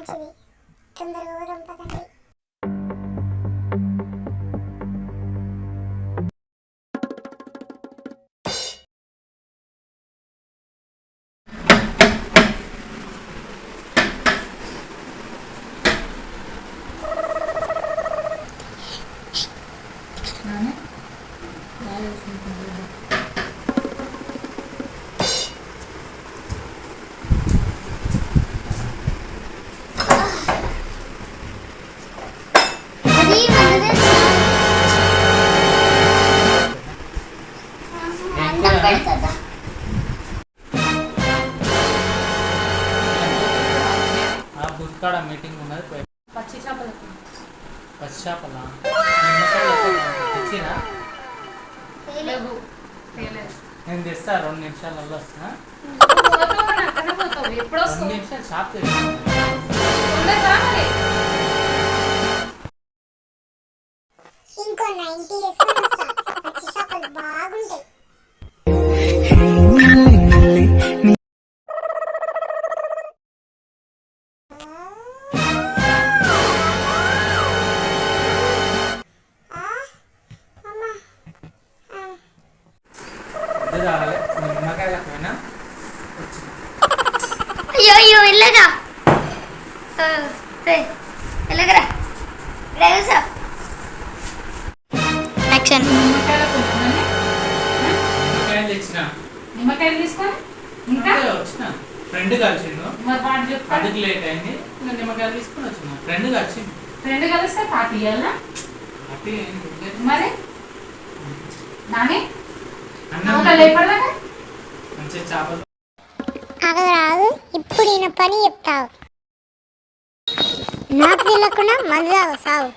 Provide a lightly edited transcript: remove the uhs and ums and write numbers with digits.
మంచిది. తొందరగా పోదాం పదండి. బుక్కాడ మీటింగ్ ఉన్నది. పచ్చి చేపలు పచ్చి చేపలా తెచ్చిరా? నేను తెస్తా, 2 నిమిషాలలో వస్తా. 2 నిమిషాలు షాప్ తెస్తా. ఇంకో 90 వేసుకొని వస్తా. పచ్చి చేపలు బాగుంటాయి. అయ్యో అయ్యో ఇల్లగా ఎలాగరా డ్రైవర్ సార్ యాక్షన్. నిమ్మకాయలు తెచ్చిన. నిమ్మకాయలు తీసుకొని ఇంకా వచ్చిన ఫ్రెండ్ కలిసిండు. అడుగు లేట్ అయింది. ఇంకా నిమ్మకాయలు తీసుకొని వచ్చిన. ఫ్రెండ్ కలిసిండు. ఫ్రెండ్ కలిస్తే పార్టీ ఇవ్వాలా? పార్టీ మరి నాని మంచిగా చేపలు రాదు. ఇప్పుడు ఈయన పని చెప్తావు. నాకు తెలియకుండా మందు సావు.